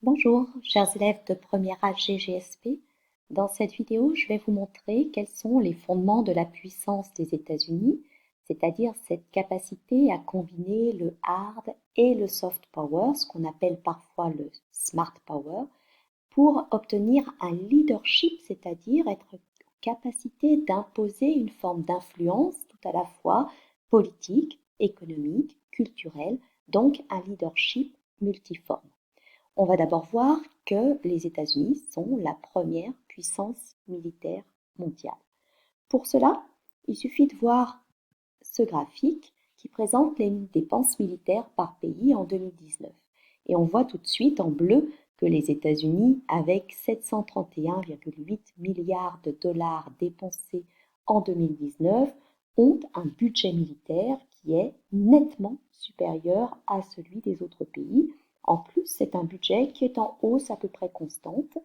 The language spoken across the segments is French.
Bonjour, chers élèves de première âge GGSP. Dans cette vidéo, je vais vous montrer quels sont les fondements de la puissance des États-Unis, c'est-à-dire cette capacité à combiner le hard et le soft power, ce qu'on appelle parfois le smart power, pour obtenir un leadership, c'est-à-dire être en capacité d'imposer une forme d'influence tout à la fois politique, économique, culturelle, donc un leadership multiforme. On va d'abord voir que les États-Unis sont la première puissance militaire mondiale. Pour cela, il suffit de voir ce graphique qui présente les dépenses militaires par pays en 2019. Et on voit tout de suite en bleu que les États-Unis, avec 731,8 milliards de dollars dépensés en 2019, ont un budget militaire qui est nettement supérieur à celui des autres pays. En plus, c'est un budget qui est en hausse à peu près constante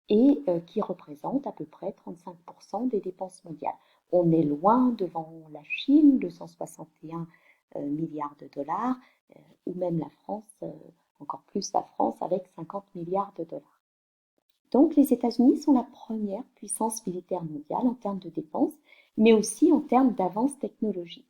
et qui représente à peu près 35% des dépenses mondiales. On est loin devant la Chine, 261 milliards de dollars, ou même la France, encore plus la France, avec 50 milliards de dollars. Donc les États-Unis sont la première puissance militaire mondiale en termes de dépenses, mais aussi en termes d'avance technologique.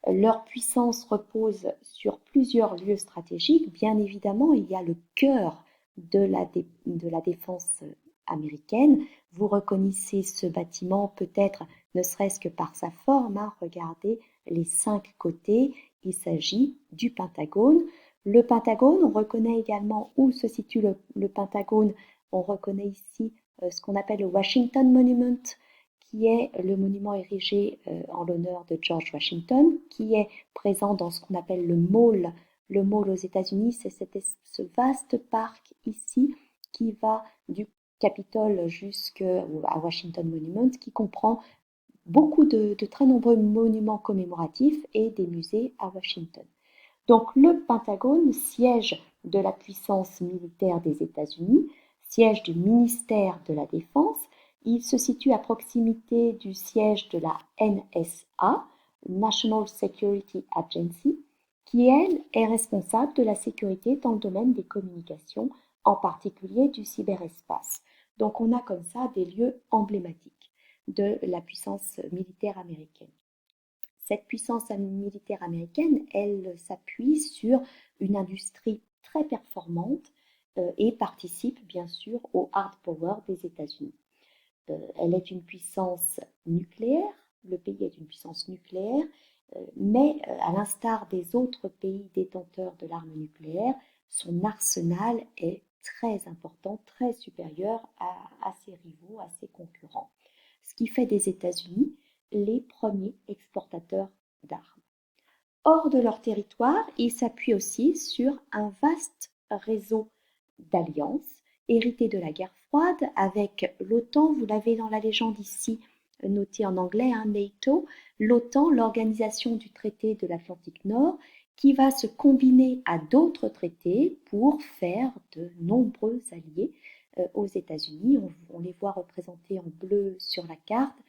Leur puissance repose sur plusieurs lieux stratégiques. Bien évidemment, il y a le cœur de la défense américaine. Vous reconnaissez ce bâtiment peut-être ne serait-ce que par sa forme. Regardez les 5 côtés. Il s'agit du Pentagone. Le Pentagone, on reconnaît également où se situe le Pentagone. On reconnaît ici ce qu'on appelle le Washington Monument, qui est le monument érigé en l'honneur de George Washington, qui est présent dans ce qu'on appelle le Mall. Le Mall aux États-Unis, c'est ce vaste parc ici qui va du Capitole jusqu'à Washington Monument, qui comprend beaucoup de très nombreux monuments commémoratifs et des musées à Washington. Donc le Pentagone, siège de la puissance militaire des États-Unis, siège du ministère de la Défense, il se situe à proximité du siège de la NSA, National Security Agency, qui, elle, est responsable de la sécurité dans le domaine des communications, en particulier du cyberespace. Donc on a comme ça des lieux emblématiques de la puissance militaire américaine. Cette puissance militaire américaine, elle s'appuie sur une industrie très performante et participe bien sûr au hard power des États-Unis. Elle est une puissance nucléaire, le pays est une puissance nucléaire, mais à l'instar des autres pays détenteurs de l'arme nucléaire, son arsenal est très important, très supérieur à ses rivaux, à ses concurrents. Ce qui fait des États-Unis les premiers exportateurs d'armes. Hors de leur territoire, ils s'appuient aussi sur un vaste réseau d'alliances hérité de la guerre froide avec l'OTAN, vous l'avez dans la légende ici noté en anglais, NATO, l'OTAN, l'organisation du traité de l'Atlantique Nord, qui va se combiner à d'autres traités pour faire de nombreux alliés aux États-Unis. On les voit représentés en bleu sur la carte.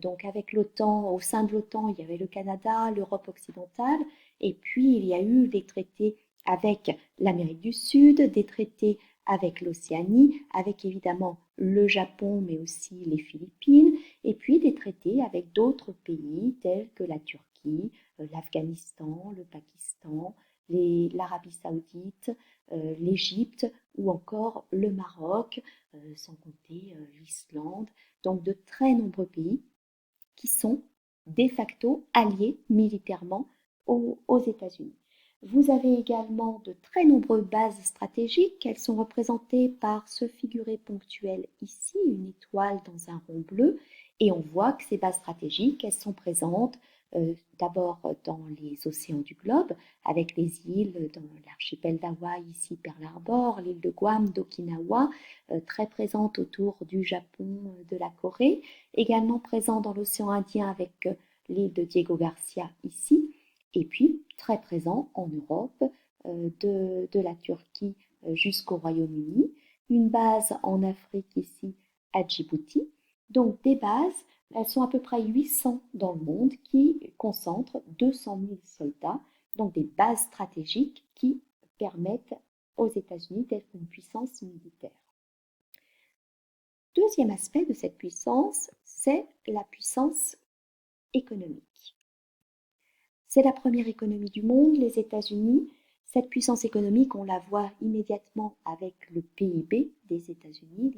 Donc avec l'OTAN, au sein de l'OTAN, il y avait le Canada, l'Europe occidentale, et puis il y a eu des traités avec l'Amérique du Sud, des traités avec l'Océanie, avec évidemment le Japon, mais aussi les Philippines, et puis des traités avec d'autres pays tels que la Turquie, l'Afghanistan, le Pakistan, l'Arabie saoudite, l'Égypte ou encore le Maroc, sans compter l'Islande. Donc de très nombreux pays qui sont de facto alliés militairement aux États-Unis. Vous avez également de très nombreuses bases stratégiques. Elles sont représentées par ce figuré ponctuel ici, une étoile dans un rond bleu. Et on voit que ces bases stratégiques, elles sont présentes d'abord dans les océans du globe, avec les îles dans l'archipel d'Hawaï, ici Pearl Harbor, l'île de Guam, d'Okinawa, très présente autour du Japon, de la Corée, également présent dans l'océan Indien avec l'île de Diego Garcia ici, et puis très présent en Europe, de la Turquie jusqu'au Royaume-Uni, une base en Afrique ici à Djibouti. Donc des bases, elles sont à peu près 800 dans le monde qui concentrent 200 000 soldats, donc des bases stratégiques qui permettent aux États-Unis d'être une puissance militaire. Deuxième aspect de cette puissance, c'est la puissance économique. C'est la première économie du monde, les États-Unis. Cette puissance économique, on la voit immédiatement avec le PIB des États-Unis.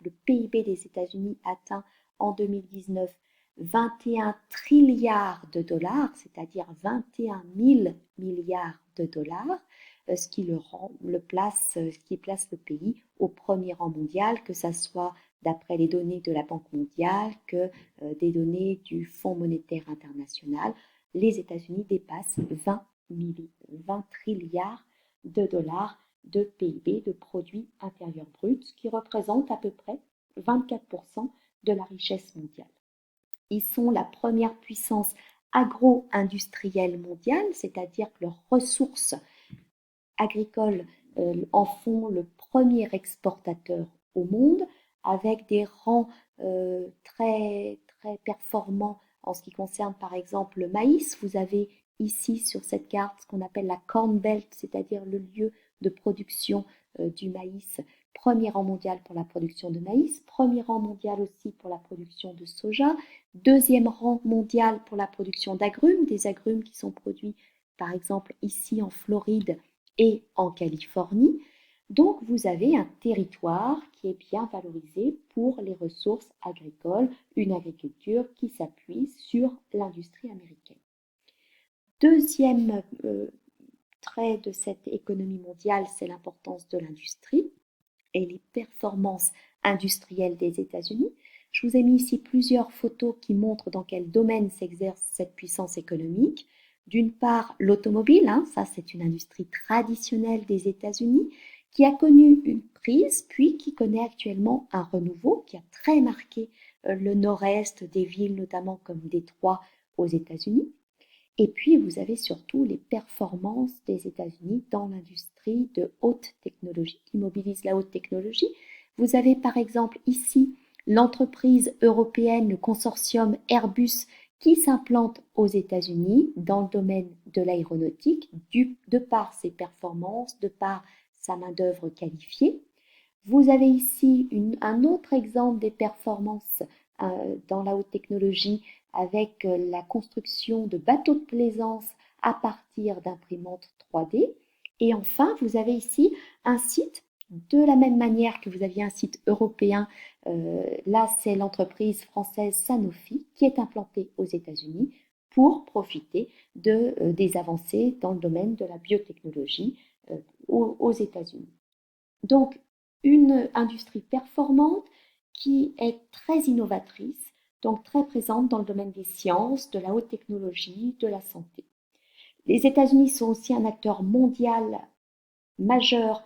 Le PIB des États-Unis atteint en 2019 21 trilliards de dollars, c'est-à-dire 21 000 milliards de dollars, ce qui place le pays au premier rang mondial, que ce soit d'après les données de la Banque mondiale que des données du Fonds monétaire international. Les États-Unis dépassent 20 trilliards de dollars de PIB, de produit intérieur brut, ce qui représente à peu près 24% de la richesse mondiale. Ils sont la première puissance agro-industrielle mondiale, c'est-à-dire que leurs ressources agricoles en font le premier exportateur au monde, avec des rangs très, très performants en ce qui concerne par exemple le maïs. Vous avez ici sur cette carte ce qu'on appelle la Corn Belt, c'est-à-dire le lieu de production du maïs. Premier rang mondial pour la production de maïs, premier rang mondial aussi pour la production de soja, deuxième rang mondial pour la production d'agrumes, des agrumes qui sont produits par exemple ici en Floride et en Californie. Donc vous avez un territoire qui est bien valorisé pour les ressources agricoles, une agriculture qui s'appuie sur l'industrie américaine. Deuxième trait de cette économie mondiale, c'est l'importance de l'industrie et les performances industrielles des États-Unis. Je vous ai mis ici plusieurs photos qui montrent dans quel domaine s'exerce cette puissance économique. D'une part, l'automobile, ça c'est une industrie traditionnelle des États-Unis qui a connu une prise, puis qui connaît actuellement un renouveau qui a très marqué le nord-est des villes, notamment comme Détroit aux États-Unis. Et puis, vous avez surtout les performances des États-Unis dans l'industrie de haute technologie, qui mobilise la haute technologie. Vous avez par exemple ici l'entreprise européenne, le consortium Airbus, qui s'implante aux États-Unis dans le domaine de l'aéronautique, de par ses performances, de par sa main-d'œuvre qualifiée. Vous avez ici un autre exemple des performances dans la haute technologie avec la construction de bateaux de plaisance à partir d'imprimantes 3D. Et enfin, vous avez ici un site, de la même manière que vous aviez un site européen, là c'est l'entreprise française Sanofi qui est implantée aux États-Unis pour profiter des avancées dans le domaine de la biotechnologie aux États-Unis. Donc, une industrie performante qui est très innovatrice, donc très présente dans le domaine des sciences, de la haute technologie, de la santé. Les États-Unis sont aussi un acteur mondial majeur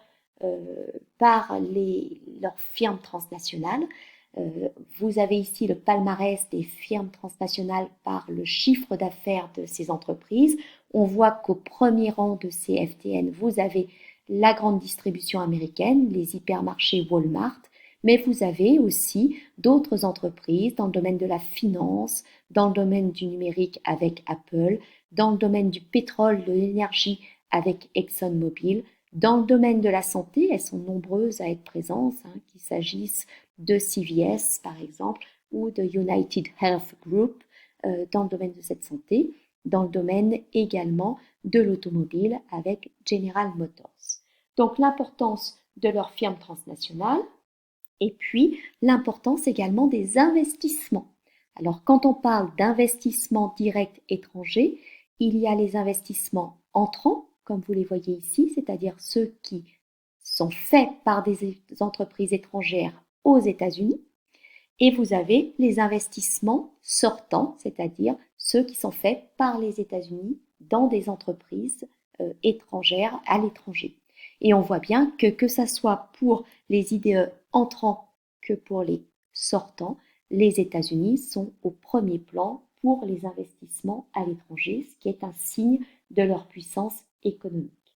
par leurs firmes transnationales. Vous avez ici le palmarès des firmes transnationales par le chiffre d'affaires de ces entreprises. On voit qu'au premier rang de ces FTN, vous avez la grande distribution américaine, les hypermarchés Walmart, mais vous avez aussi d'autres entreprises dans le domaine de la finance, dans le domaine du numérique avec Apple, dans le domaine du pétrole, de l'énergie avec ExxonMobil, dans le domaine de la santé, elles sont nombreuses à être présentes, qu'il s'agisse de CVS par exemple ou de United Health Group dans le domaine de cette santé, dans le domaine également de l'automobile avec General Motors. Donc l'importance de leurs firmes transnationales et puis l'importance également des investissements. Alors quand on parle d'investissements directs étrangers, il y a les investissements entrants, comme vous les voyez ici, c'est-à-dire ceux qui sont faits par des entreprises étrangères aux États-Unis. Et vous avez les investissements sortants, c'est-à-dire ceux qui sont faits par les États-Unis dans des entreprises étrangères à l'étranger. Et on voit bien que ça soit pour les IDE entrants que pour les sortants, les États-Unis sont au premier plan pour les investissements à l'étranger, ce qui est un signe de leur puissance économique.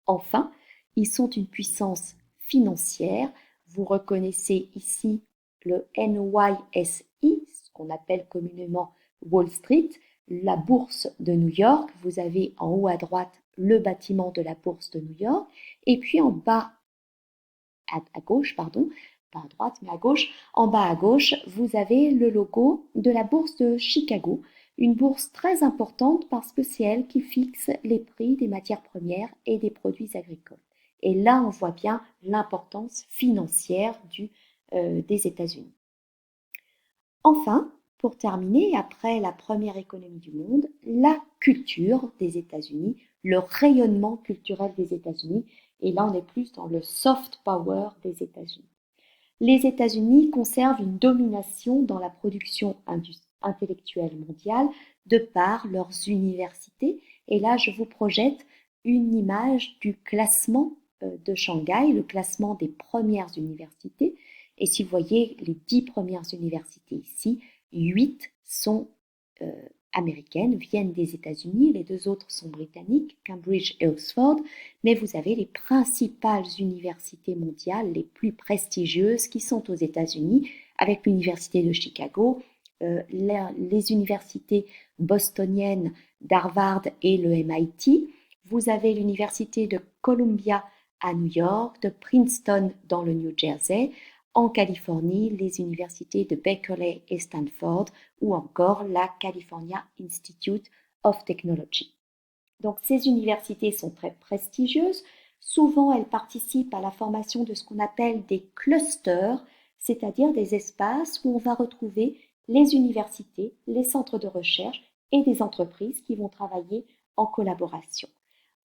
Enfin, ils sont une puissance financière. Vous reconnaissez ici le NYSE, ce qu'on appelle communément Wall Street, la bourse de New York. Vous avez en haut à droite le bâtiment de la bourse de New York. Et puis en bas à gauche, pardon, pas à droite mais à gauche, en bas à gauche, vous avez le logo de la bourse de Chicago, une bourse très importante parce que c'est elle qui fixe les prix des matières premières et des produits agricoles. Et là, on voit bien l'importance financière des États-Unis. Enfin, pour terminer, après la première économie du monde, la culture des États-Unis, le rayonnement culturel des États-Unis, et là on est plus dans le soft power des États-Unis. Les États-Unis conservent une domination dans la production intellectuelle mondiale de par leurs universités, et là je vous projette une image du classement de Shanghai, le classement des premières universités. Et si vous voyez les 10 premières universités ici, 8 sont américaines, viennent des États-Unis, les 2 autres sont britanniques, Cambridge et Oxford, mais vous avez les principales universités mondiales, les plus prestigieuses qui sont aux États-Unis, avec l'université de Chicago, les universités bostoniennes d'Harvard et le MIT. Vous avez l'université de Columbia à New York, de Princeton dans le New Jersey, en Californie, les universités de Berkeley et Stanford, ou encore la California Institute of Technology. Donc ces universités sont très prestigieuses. Souvent, elles participent à la formation de ce qu'on appelle des clusters, c'est-à-dire des espaces où on va retrouver les universités, les centres de recherche et des entreprises qui vont travailler en collaboration.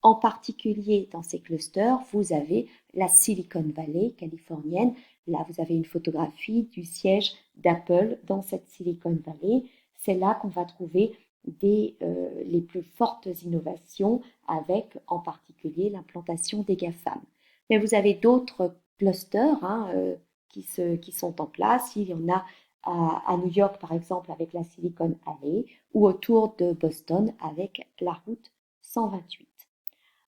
En particulier, dans ces clusters, vous avez la Silicon Valley californienne. Là, vous avez une photographie du siège d'Apple dans cette Silicon Valley. C'est là qu'on va trouver les plus fortes innovations avec en particulier l'implantation des GAFAM. Mais vous avez d'autres clusters qui sont en place. Il y en a à New York par exemple avec la Silicon Alley ou autour de Boston avec la route 128.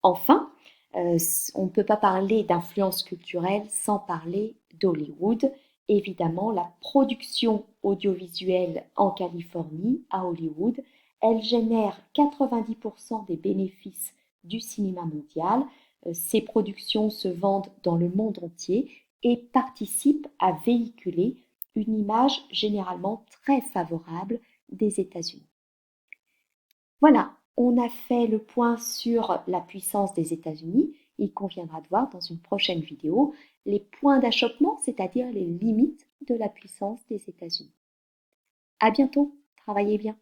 Enfin, on ne peut pas parler d'influence culturelle sans parler d'Hollywood. Évidemment, la production audiovisuelle en Californie, à Hollywood, elle génère 90% des bénéfices du cinéma mondial. Ces productions se vendent dans le monde entier et participent à véhiculer une image généralement très favorable des États-Unis. Voilà, on a fait le point sur la puissance des États-Unis. Il conviendra de voir dans une prochaine vidéo les points d'achoppement, c'est-à-dire les limites de la puissance des États-Unis. À bientôt, travaillez bien.